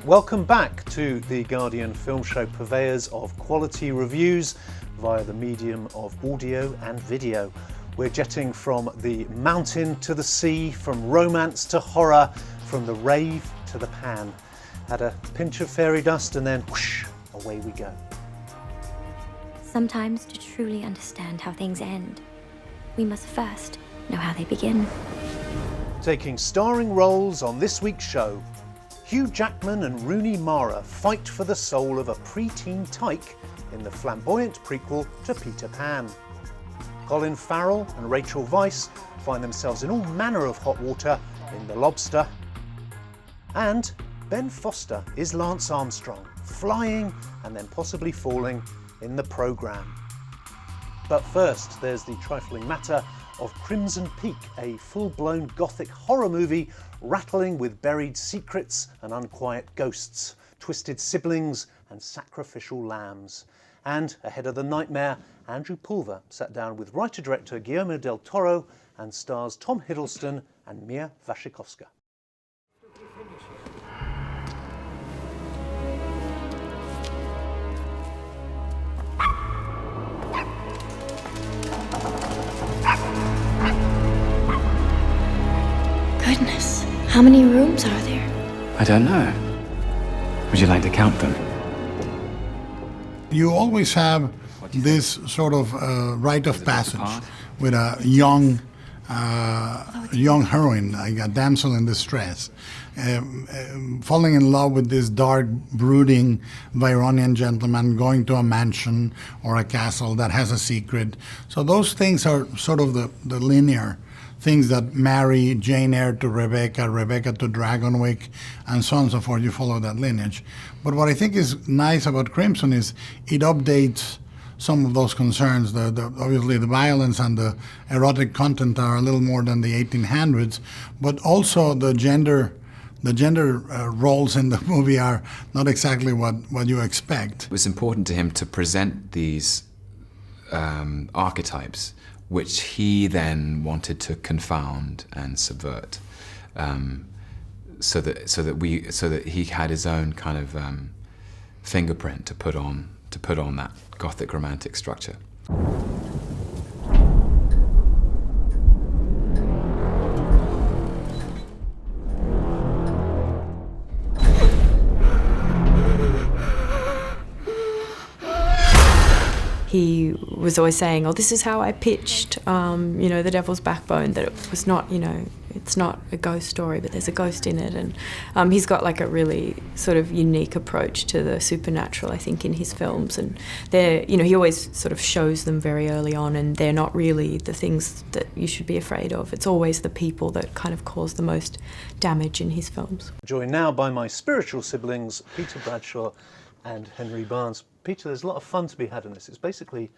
Welcome back to the Guardian Film Show, purveyors of quality reviews via the medium of audio and video. We're jetting from the mountain to the sea, from romance to horror, from the rave to the pan. Add a pinch of fairy dust and then whoosh, away we go. Sometimes to truly understand how things end, we must first know how they begin. Taking starring roles on this week's show, Hugh Jackman and Rooney Mara fight for the soul of a preteen tyke in the flamboyant prequel to Peter Pan. Colin Farrell and Rachel Weisz find themselves in all manner of hot water in The Lobster. And Ben Foster is Lance Armstrong, flying and then possibly falling in The Programme. But first, there's the trifling matter of Crimson Peak, a full-blown gothic horror movie rattling with buried secrets and unquiet ghosts, twisted siblings and sacrificial lambs. And ahead of the nightmare, Andrew Pulver sat down with writer-director Guillermo del Toro and stars Tom Hiddleston and Mia Wasikowska. Goodness, how many rooms are there? I don't know. Would you like to count them? You always have this sort of rite of passage with a young heroine, like a damsel in distress, falling in love with this dark, brooding Byronian gentleman, going to a mansion or a castle that has a secret. So those things are sort of the linear things that marry Jane Eyre to Rebecca, Rebecca to Dragonwyck, and so on and so forth. You follow that lineage. But what I think is nice about Crimson is it updates some of those concerns. Obviously the violence and the erotic content are a little more than the 1800s, but also the gender roles in the movie are not exactly what you expect. It was important to him to present these archetypes, which he then wanted to confound and subvert, so that he had his own kind of fingerprint to put on that gothic romantic structure. He was always saying, oh, this is how I pitched, The Devil's Backbone, that it was not, it's not a ghost story, but there's a ghost in it. And he's got like a really sort of unique approach to the supernatural, I think, in his films. And they're, he always sort of shows them very early on, and they're not really the things that you should be afraid of. It's always the people that kind of cause the most damage in his films. Joined now by my spiritual siblings, Peter Bradshaw and Henry Barnes. Peter, there's a lot of fun to be had in this. It's basically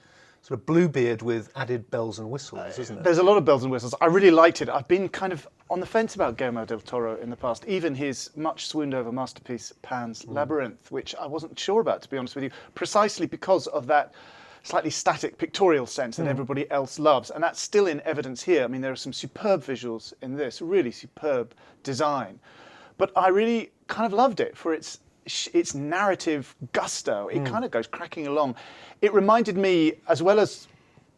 sort of Bluebeard with added bells and whistles, isn't it? There's a lot of bells and whistles. I really liked it. I've been kind of on the fence about Guillermo del Toro in the past, even his much swooned over masterpiece Pan's Labyrinth, which I wasn't sure about, to be honest with you, precisely because of that slightly static pictorial sense that everybody else loves. And that's still in evidence here. I mean, there are some superb visuals in this, really superb design. But I really kind of loved it for its narrative gusto. It kind of goes cracking along. It reminded me, as well as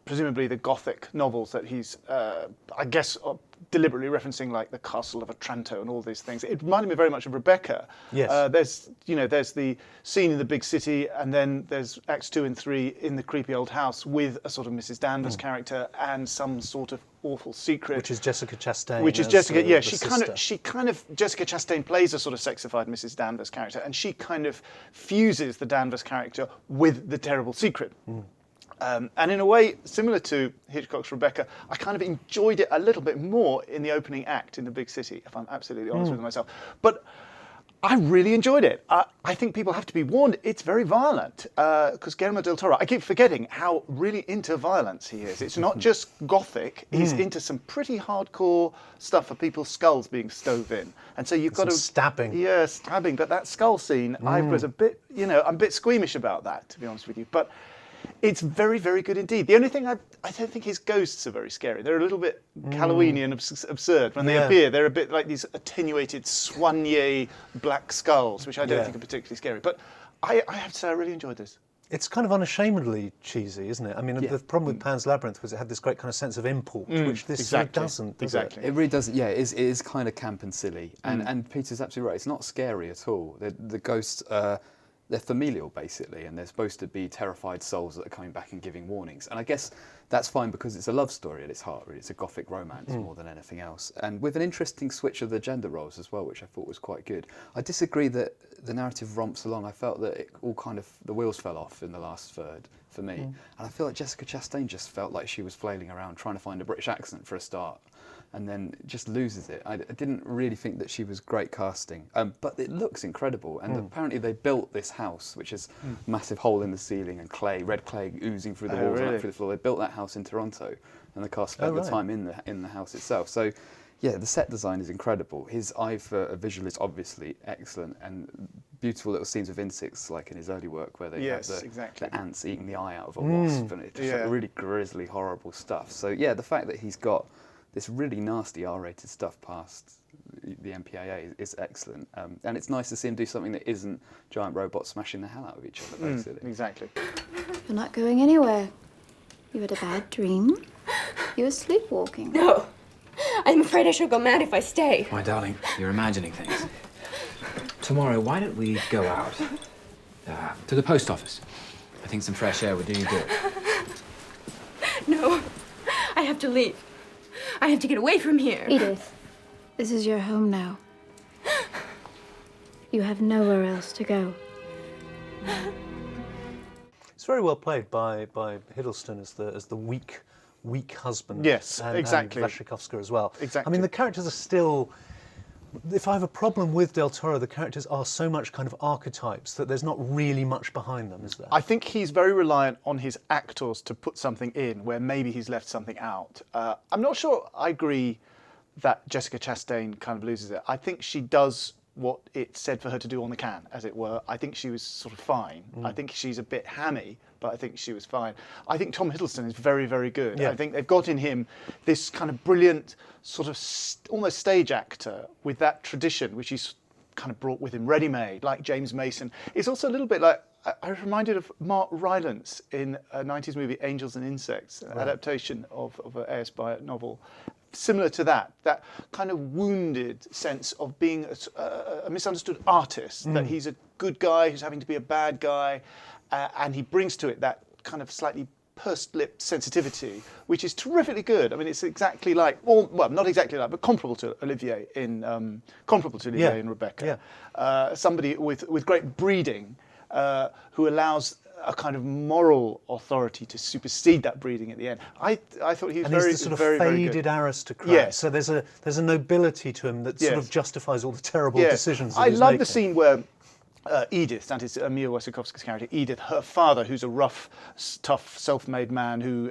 presumably the Gothic novels that he's, I guess, deliberately referencing, like The Castle of Otranto and all these things. It reminded me very much of Rebecca. Yes. There's the scene in the big city, and then there's Acts 2 and 3 in the creepy old house with a sort of Mrs. Danvers character and some sort of awful secret, Which is Jessica Chastain. She kind of Jessica Chastain plays a sort of sexified Mrs. Danvers character, and she kind of fuses the Danvers character with the terrible secret. And in a way, similar to Hitchcock's Rebecca, I kind of enjoyed it a little bit more in the opening act in the big city, if I'm absolutely honest with myself. But I really enjoyed it. I think people have to be warned, it's very violent, because Guillermo del Toro, I keep forgetting how really into violence he is. It's not just gothic, he's into some pretty hardcore stuff for people's skulls being stove in. And so you've got to... stabbing. Yeah, stabbing. But that skull scene, I was a bit, I'm a bit squeamish about that, to be honest with you. But It's very, very good indeed. The only thing I don't think his ghosts are very scary. They're a little bit Halloweeny and absurd. When they appear, they're a bit like these attenuated, soigné black skulls, which I don't think are particularly scary. But I have to say, I really enjoyed this. It's kind of unashamedly cheesy, isn't it? I mean, the problem with Pan's Labyrinth was it had this great kind of sense of import, which this sort of doesn't. Exactly. It really doesn't. Yeah, it is kind of camp and silly. And Peter's absolutely right. It's not scary at all. The ghosts, they're familial, basically, and they're supposed to be terrified souls that are coming back and giving warnings. And I guess that's fine because it's a love story at its heart, really. It's a gothic romance more than anything else. And with an interesting switch of the gender roles as well, which I thought was quite good. I disagree that the narrative romps along. I felt that it all kind of, the wheels fell off in the last third for me. And I feel like Jessica Chastain just felt like she was flailing around trying to find a British accent for a start, and then just loses it. I didn't really think that she was great casting, but it looks incredible. And apparently they built this house, which is a massive hole in the ceiling and clay, red clay oozing through the walls and up through the floor. They built that house in Toronto, and the cast spent the time in the house itself. So, yeah, the set design is incredible. His eye for a visual is obviously excellent, and beautiful little scenes of insects, like in his early work, where they have the ants eating the eye out of a wasp, and it's just like really grisly, horrible stuff. So, yeah, the fact that he's got this really nasty R-rated stuff past the MPAA is excellent. And it's nice to see him do something that isn't giant robots smashing the hell out of each other, basically. Exactly. You're not going anywhere. You had a bad dream. You were sleepwalking. No. I'm afraid I shall go mad if I stay. My darling, you're imagining things. Tomorrow, why don't we go out to the post office? I think some fresh air would do you good. No. I have to leave. I have to get away from here. Edith, this is your home now. You have nowhere else to go. It's very well played by Hiddleston as the weak husband. Yes, exactly. And Vasilkovska as well. Exactly. I mean, the characters are still. If I have a problem with Del Toro, the characters are so much kind of archetypes that there's not really much behind them, is there? I think he's very reliant on his actors to put something in where maybe he's left something out. I'm not sure I agree that Jessica Chastain kind of loses it. I think she does what it said for her to do on the can, as it were. I think she was sort of fine. I think she's a bit hammy, but I think she was fine. I think Tom Hiddleston is very, very good. I think they've got in him this kind of brilliant sort of almost stage actor with that tradition, which he's kind of brought with him ready-made, like James Mason. It's also a little bit like, I was reminded of Mark Rylance in a 90s movie, Angels and Insects, an adaptation of an A.S. Byatt novel. Similar to that kind of wounded sense of being a misunderstood artist, that he's a good guy who's having to be a bad guy, and he brings to it that kind of slightly pursed-lipped sensitivity, which is terrifically good. I mean, it's exactly like, well, not exactly like, but comparable to Olivier in Rebecca. Somebody with great breeding who allows a kind of moral authority to supersede that breeding at the end. I thought he was he's the sort of very, very faded good. aristocrat. Yes. So there's a nobility to him that sort of justifies all the terrible decisions that I he's love making. the scene where Edith, that is Mia Wasikowska's character, Edith, her father, who's a rough, tough, self-made man who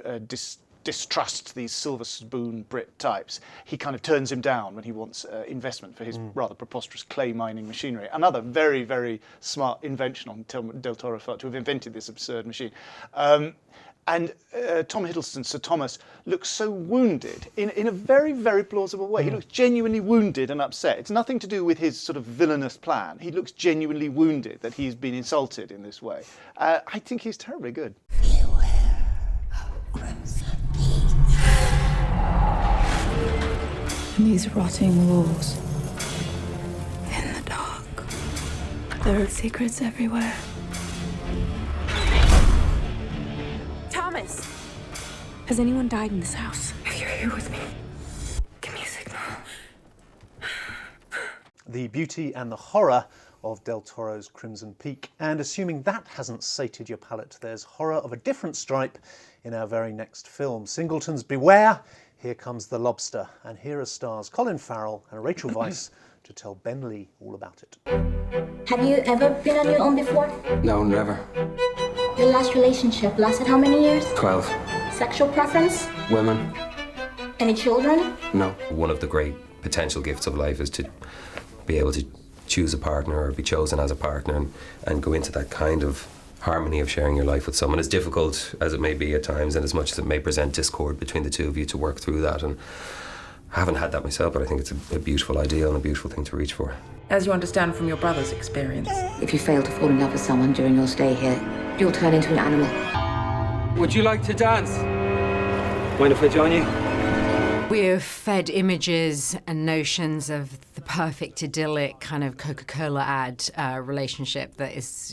distrusts these silver spoon Brit types, he kind of turns him down when he wants investment for his rather preposterous clay mining machinery. Another very, very smart invention on Del Toro felt to have invented this absurd machine. And Tom Hiddleston, Sir Thomas, looks so wounded in a very, very plausible way. He looks genuinely wounded and upset. It's nothing to do with his sort of villainous plan. He looks genuinely wounded that he's been insulted in this way. I think he's terribly good. And these rotting walls. In the dark. There are secrets everywhere. Thomas! Has anyone died in this house? If you're here with me, give me a signal. The beauty and the horror of Del Toro's Crimson Peak. And assuming that hasn't sated your palate, there's horror of a different stripe in our very next film. Singleton's beware! Here comes The Lobster. And here are stars Colin Farrell and Rachel Weisz to tell Ben Lee all about it. Have you ever been on your own before? No, never. Your last relationship lasted how many years? 12. Sexual preference? Women? Any children? No. One of the great potential gifts of life is to be able to choose a partner or be chosen as a partner and go into that kind of harmony of sharing your life with someone, as difficult as it may be at times, and as much as it may present discord between the two of you, to work through that. And I haven't had that myself, but I think it's a beautiful ideal and a beautiful thing to reach for. As you understand from your brother's experience. If you fail to fall in love with someone during your stay here, you'll turn into an animal. Would you like to dance? Mind if I join you? We're fed images and notions of the perfect idyllic kind of Coca-Cola ad relationship that is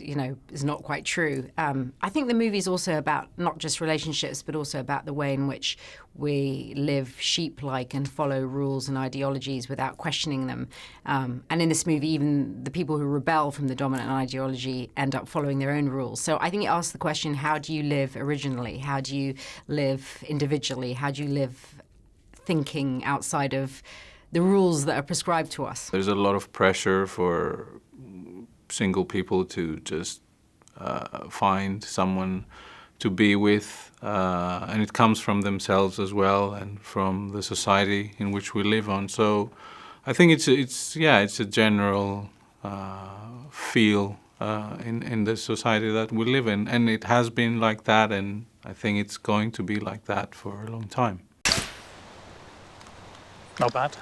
not quite true. I think the movie's also about not just relationships, but also about the way in which we live sheep-like and follow rules and ideologies without questioning them. And in this movie, even the people who rebel from the dominant ideology end up following their own rules. So I think it asks the question, how do you live originally? How do you live individually? How do you live thinking outside of the rules that are prescribed to us? There's a lot of pressure for single people to just find someone to be with, and it comes from themselves as well and from the society in which we live on. So I think it's a general feel in the society that we live in, and it has been like that, and I think it's going to be like that for a long time. Not bad.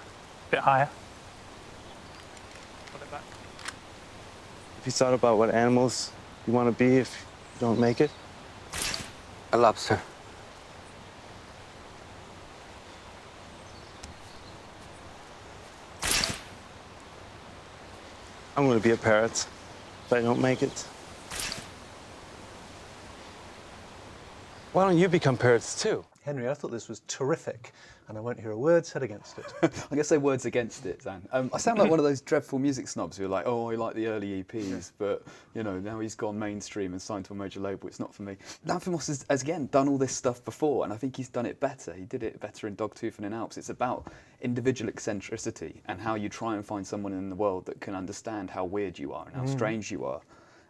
Bit higher. Have you thought about what animals you want to be if you don't make it? A lobster. I'm going to be a parrot if I don't make it. Why don't you become parrots too? Henry, I thought this was terrific, and I won't hear a word said against it. I'm going to say words against it, Xan. I sound like one of those dreadful music snobs who are like, oh, I like the early EPs, but, now he's gone mainstream and signed to a major label. It's not for me. Lanthimos has, again, done all this stuff before, and I think he's done it better. He did it better in Dogtooth and in Alps. It's about individual eccentricity and how you try and find someone in the world that can understand how weird you are and how strange you are.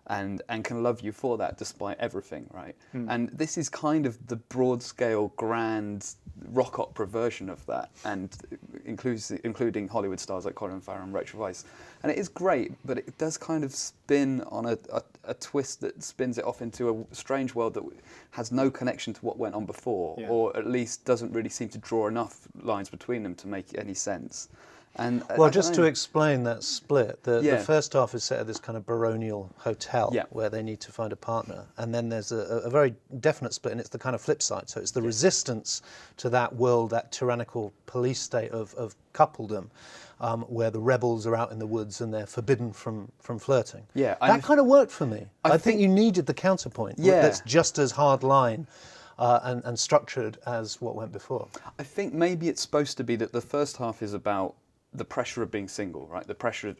And can love you for that despite everything, right? And this is kind of the broad-scale, grand rock opera version of that, and including Hollywood stars like Colin Farrell and Rachel Weisz. And it is great, but it does kind of spin on a twist that spins it off into a strange world that has no connection to what went on before, or at least doesn't really seem to draw enough lines between them to make any sense. And well, just to explain that split, the first half is set at this kind of baronial hotel where they need to find a partner, and then there's a very definite split, and it's the kind of flip side. So it's the resistance to that world, that tyrannical police state of coupledom, where the rebels are out in the woods and they're forbidden from flirting. Yeah, that kind of worked for me. I think you needed the counterpoint that's just as hard line and structured as what went before. I think maybe it's supposed to be that the first half is about the pressure of being single, right? The pressure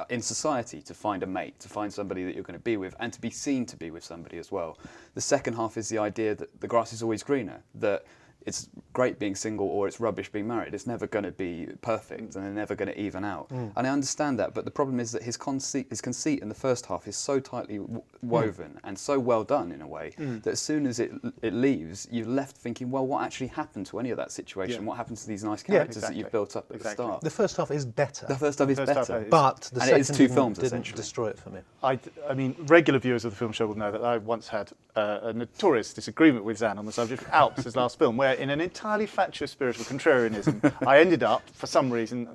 in society to find a mate, to find somebody that you're going to be with, and to be seen to be with somebody as well. The second half is the idea that the grass is always greener, that it's great being single or it's rubbish being married. It's never going to be perfect, and they're never going to even out. And I understand that, but the problem is that his conceit in the first half is so tightly woven and so well done in a way that as soon as it leaves, you're left thinking, well, what actually happened to any of that situation? What happened to these nice characters that you've built up at the start? The first half is better. The first half is better. But the second it is two films, didn't destroy it for me. I mean, regular viewers of the film show will know that I once had a notorious disagreement with Xan on the subject of Alps, his last film, where in an entirely fatuous spirit of contrarianism, I ended up, for some reason,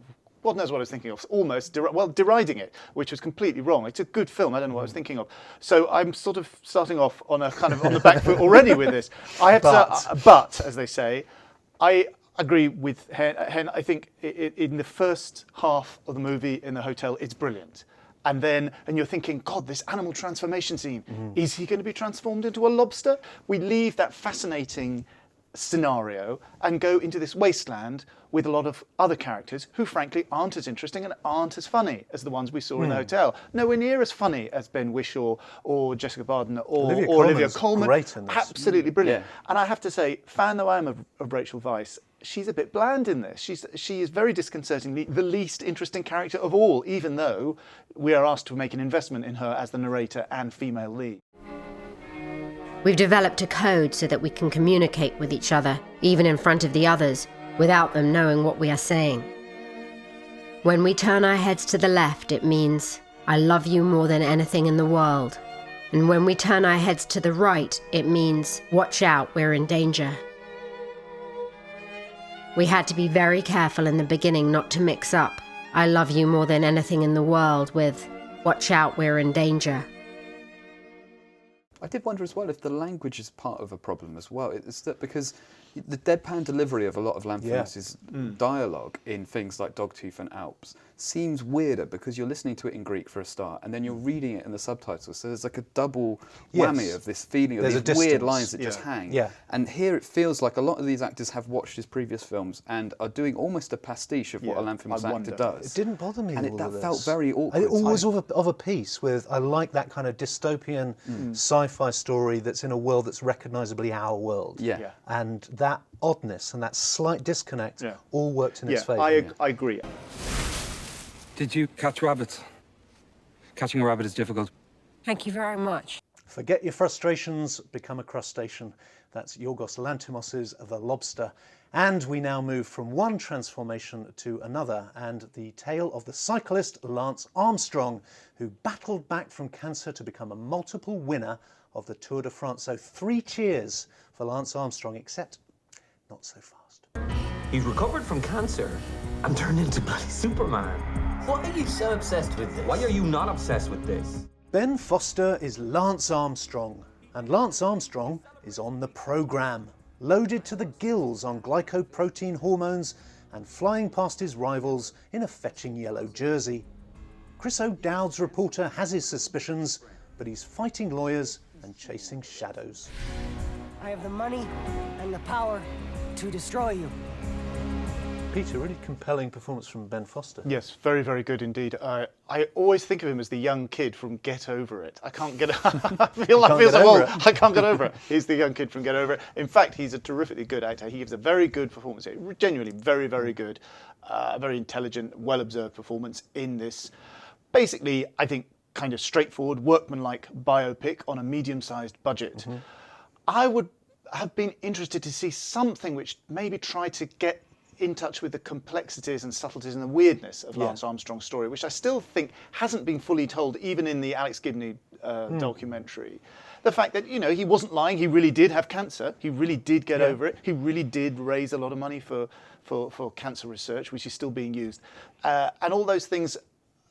God knows what I was thinking of, almost deriding it, which was completely wrong. It's a good film. I don't know what I was thinking of. So I'm sort of starting off on a kind of on the back foot already with this. I have but as they say, I agree with Hen. I think in the first half of the movie in the hotel, it's brilliant. And you're thinking, God, this animal transformation scene, is he going to be transformed into a lobster? We leave that fascinating scenario and go into this wasteland with a lot of other characters who frankly aren't as interesting and aren't as funny as the ones we saw in the hotel. Nowhere near as funny as Ben Whishaw or Jessica Barden or Olivia Colman. Great in this. Absolutely brilliant. And I have to say, fan though I am of Rachel Weisz, she's a bit bland in this. She is very disconcertingly the least interesting character of all, even though we are asked to make an investment in her as the narrator and female lead. We've developed a code so that we can communicate with each other, even in front of the others, without them knowing what we are saying. When we turn our heads to the left, it means, I love you more than anything in the world. And when we turn our heads to the right, it means, watch out, we're in danger. We had to be very careful in the beginning not to mix up I love you more than anything in the world with, watch out, we're in danger. I did wonder as well if the language is part of a problem as well. It's that because the deadpan delivery of a lot of Lanthimos' dialogue in things like Dogtooth and Alps seems weirder because you're listening to it in Greek for a start and then you're reading it in the subtitles. So there's like a double whammy of this feeling of these weird lines that just hang. Yeah. And here it feels like a lot of these actors have watched his previous films and are doing almost a pastiche of what a Lanthimos actor does. It didn't bother me. And all that of this. felt very awkward. It always of a piece with, I like that kind of dystopian sci-fi story that's in a world that's recognisably our world. Yeah. And that oddness and that slight disconnect all worked in its favour. I agree. Did you catch rabbits? Catching a rabbit is difficult. Thank you very much. Forget your frustrations, become a crustacean. That's Yorgos Lanthimos' The Lobster. And we now move from one transformation to another, and the tale of the cyclist Lance Armstrong, who battled back from cancer to become a multiple winner of the Tour de France. So 3 cheers for Lance Armstrong, except not so fast. He's recovered from cancer and turned into bloody Superman. Why are you so obsessed with this? Why are you not obsessed with this? Ben Foster is Lance Armstrong, and Lance Armstrong is on the programme, loaded to the gills on glycoprotein hormones and flying past his rivals in a fetching yellow jersey. Chris O'Dowd's reporter has his suspicions, but he's fighting lawyers and chasing shadows. I have the money and the power to destroy you. Peter, really compelling performance from Ben Foster. Yes, very, very good indeed. I always think of him as the young kid from Get Over It. I can't get I feel so old. I can't get over it. He's the young kid from Get Over It. In fact, he's a terrifically good actor. He gives a very good performance. Genuinely very, very good. Very intelligent, well-observed performance in this. Basically, I think, kind of straightforward, workmanlike biopic on a medium-sized budget. I would have been interested to see something which maybe tried to get in touch with the complexities and subtleties and the weirdness of Lance Armstrong's story, which I still think hasn't been fully told, even in the Alex Gibney documentary. The fact that, you know, he wasn't lying, he really did have cancer, he really did get over it, he really did raise a lot of money for cancer research, which is still being used. And all those things,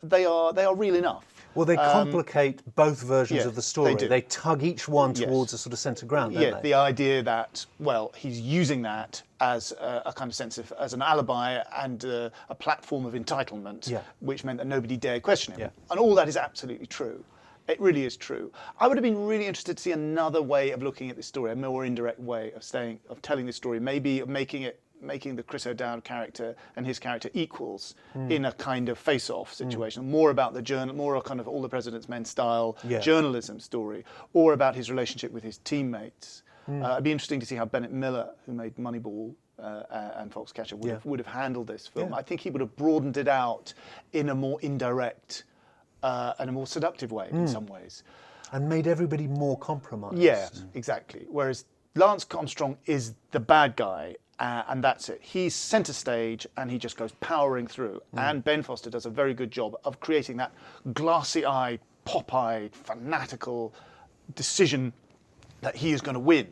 they are real enough. Well, they complicate both versions yeah, of the story. they do. They tug each one towards a sort of centre ground, don't they? The idea that, well, he's using that as a kind of sense of, as an alibi and a platform of entitlement, which meant that nobody dared question him. And all that is absolutely true. It really is true. I would have been really interested to see another way of looking at this story, a more indirect way of telling this story, maybe of making the Chris O'Dowd character and his character equals in a kind of face-off situation, more about the journal, more a kind of All the President's Men style journalism story, or about his relationship with his teammates. It'd be interesting to see how Bennett Miller, who made Moneyball and Foxcatcher, would have handled this film. I think he would have broadened it out in a more indirect and a more seductive way in some ways. And made everybody more compromised. Yeah, exactly. Whereas Lance Armstrong is the bad guy, and that's it. He's centre stage, and he just goes powering through. And Ben Foster does a very good job of creating that glassy-eyed, pop-eyed, fanatical decision that he is going to win.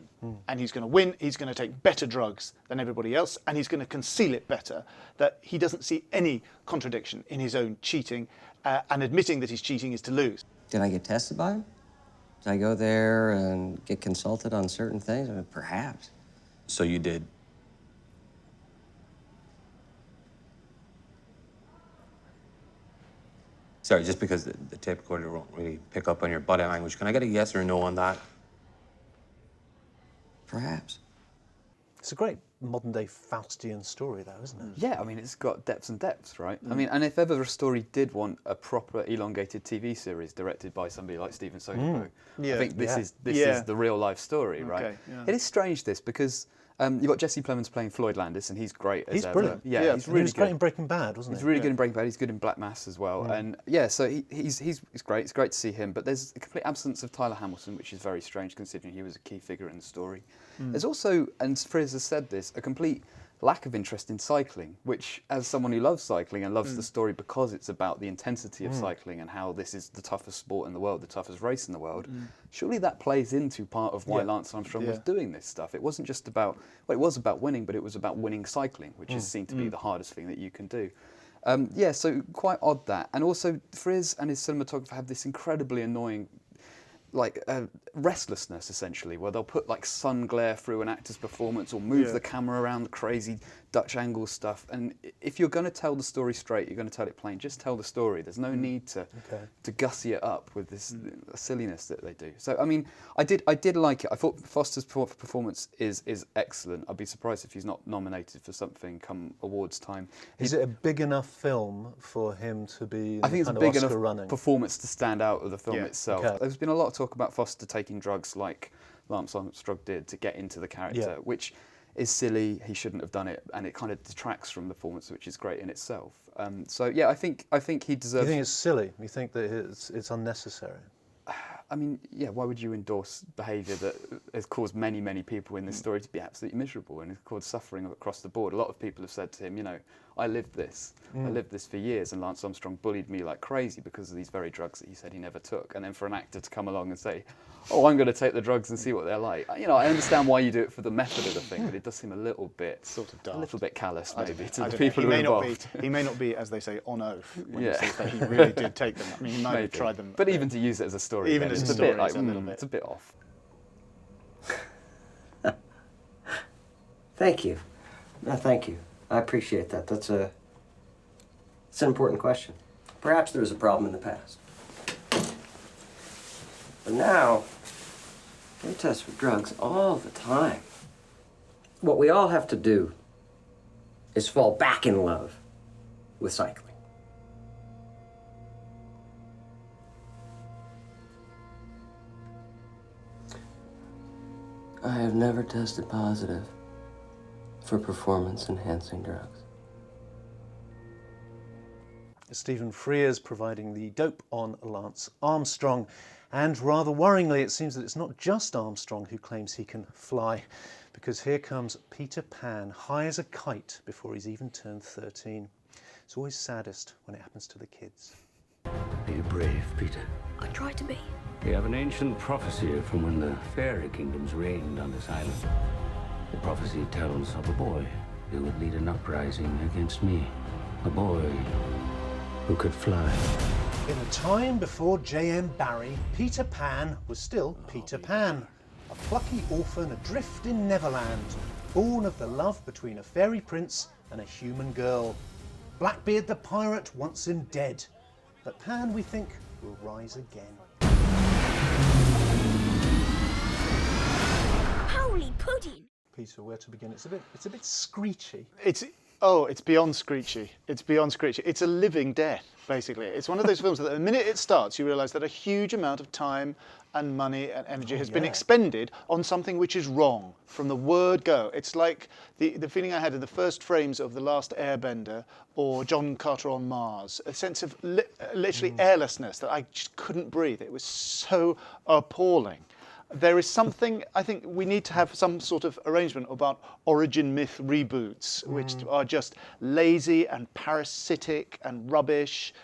And he's going to win, he's going to take better drugs than everybody else, and he's going to conceal it better, that he doesn't see any contradiction in his own cheating, and admitting that he's cheating is to lose. Did I get tested by him? Did I go there and get consulted on certain things? I mean, perhaps. So you did. Sorry, just because the tape recorder won't really pick up on your body language, can I get a yes or no on that? Perhaps. It's a great modern-day Faustian story, though, isn't it? Yeah, I mean, it's got depths and depths, right? I mean, and if ever a story did want a proper elongated TV series directed by somebody like Steven Soderbergh, I think this is the real-life story, right? Okay, yeah. It is strange, this, because you've got Jesse Plemons playing Floyd Landis, and he's great as He's ever. brilliant. Yeah, he's really he was great in Breaking Bad, wasn't he? He's really good in Breaking Bad. He's good in Black Mass as well. And yeah, so he's great. It's great to see him. But there's a complete absence of Tyler Hamilton, which is very strange considering he was a key figure in the story. There's also, and Friz has said this, a complete lack of interest in cycling, which, as someone who loves cycling and loves the story because it's about the intensity of cycling and how this is the toughest sport in the world, the toughest race in the world, surely that plays into part of why Lance Armstrong was doing this stuff. It wasn't just about, well, it was about winning, but it was about winning cycling, which is seen to be the hardest thing that you can do. So quite odd that. And also, Frizz and his cinematographer have this incredibly annoying restlessness, essentially, where they'll put like sun glare through an actor's performance or move the camera around the crazy Dutch angle stuff. And if you're going to tell the story straight, you're going to tell it plain, just tell the story. There's no need to gussy it up with this silliness that they do. So, I mean, I did like it. I thought Foster's performance is excellent. I'd be surprised if he's not nominated for something come awards time. Is it a big enough film for him to be I think it's a big enough running performance to stand out of the film itself. Okay. There's been a lot of talk about Foster taking drugs like Lance Armstrong did to get into the character, which is silly. He shouldn't have done it, and it kind of detracts from the performance, which is great in itself. So yeah, I think he deserves. You think it's silly? You think that it's unnecessary? I mean, yeah, why would you endorse behaviour that has caused many, many people in this story to be absolutely miserable and has caused suffering across the board? A lot of people have said to him, you know, I lived this. I lived this for years, and Lance Armstrong bullied me like crazy because of these very drugs that he said he never took. And then for an actor to come along and say, oh, I'm going to take the drugs and see what they're like. You know, I understand why you do it for the method of the thing, but it does seem a little bit sort of daft. A little bit callous, maybe, to the people who are involved. He may not be, as they say, on oath when he says that he really did take them. I mean, he might have tried them. But even to use it as a story, even as a story, it's a bit off. Thank you. No, thank you. I appreciate that. It's an important question. Perhaps there was a problem in the past. But now, they test for drugs all the time. What we all have to do is fall back in love with cycling. I have never tested positive for performance-enhancing drugs. Stephen Frears providing the dope on Lance Armstrong. And rather worryingly, it seems that it's not just Armstrong who claims he can fly, because here comes Peter Pan, high as a kite before he's even turned 13. It's always saddest when it happens to the kids. Be brave, Peter. I try to be. We have an ancient prophecy from when the fairy kingdoms reigned on this island. The prophecy tells of a boy who would lead an uprising against me. A boy who could fly. In a time before J.M. Barrie, Peter Pan was still Peter Pan, a plucky orphan adrift in Neverland, born of the love between a fairy prince and a human girl. Blackbeard the pirate wants him dead, but Pan, we think, will rise again. Holy pudding! Peter, where to begin? It's a bit screechy. It's beyond screechy. It's beyond screechy. It's a living death, basically. It's one of those films that the minute it starts, you realise that a huge amount of time and money and energy has been expended on something which is wrong from the word go. It's like the feeling I had in the first frames of The Last Airbender or John Carter on Mars, a sense of literally airlessness, that I just couldn't breathe. It was so appalling. There is something, I think we need to have some sort of arrangement about origin myth reboots, which are just lazy and parasitic and rubbish,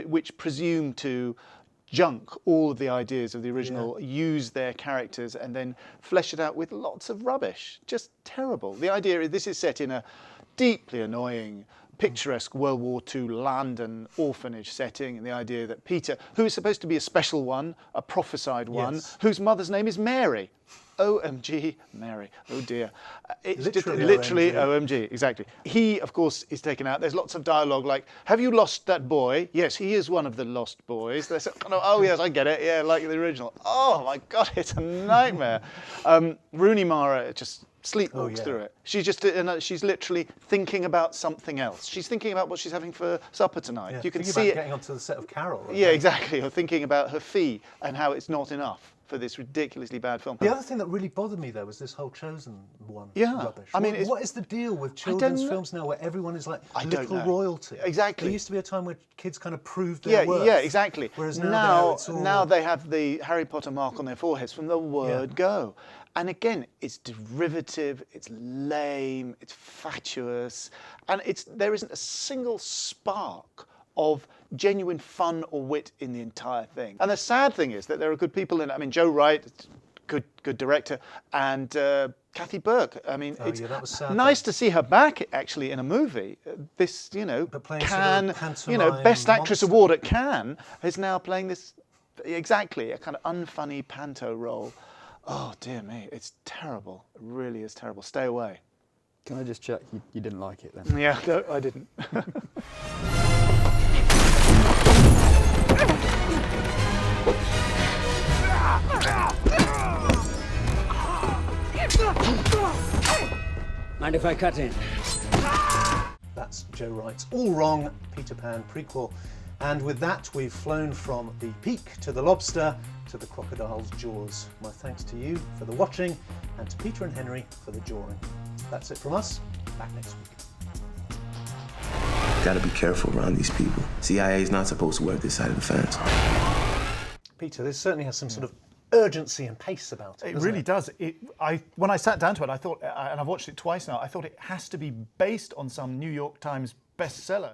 which presume to junk all of the ideas of the original, use their characters, and then flesh it out with lots of rubbish. Just terrible. The idea is this is set in a deeply annoying, picturesque World War II London orphanage setting, and the idea that Peter, who is supposed to be a special one, a prophesied one, whose mother's name is Mary. OMG, Mary. Oh dear. It's literally OMG, exactly. He, of course, is taken out. There's lots of dialogue like, have you lost that boy? Yes, he is one of the lost boys. They say, oh yes, I get it. Yeah, like the original. Oh my God, it's a nightmare. Rooney Mara just sleepwalks through it. She's literally thinking about something else. She's thinking about what she's having for supper tonight. Yeah, you can see it getting onto the set of Carol. Yeah, exactly. Or thinking about her fee and how it's not enough for this ridiculously bad film. The other thing that really bothered me, though, was this whole Chosen one rubbish. I mean, what is the deal with children's films now where everyone is like little royalty? Exactly. There used to be a time where kids kind of proved their worth. Yeah, exactly. Whereas now they have the Harry Potter mark on their foreheads from the word go. And again, it's derivative, it's lame, it's fatuous, and there isn't a single spark of genuine fun or wit in the entire thing. And the sad thing is that there are good people in it. I mean, Joe Wright, good director, and Kathy Burke. I mean, it's that was sad, nice to see her back actually in a movie. This, Cannes, Best Actress award at Cannes is now playing this exactly a kind of unfunny panto role. Oh dear me, it's terrible. It really is terrible. Stay away. Can I just check you didn't like it then? Yeah, no, I didn't. Mind if I cut in? That's Joe Wright's All Wrong Peter Pan prequel. And with that, we've flown from the Peak to the Lobster to the crocodile's jaws. My thanks to you for the watching and to Peter and Henry for the jawing. That's it from us. Back next week. Gotta be careful around these people. CIA is not supposed to work this side of the fence. Peter, this certainly has some sort of urgency and pace about it. It really does. When I sat down to it, I thought, and I've watched it twice now, I thought it has to be based on some New York Times bestseller.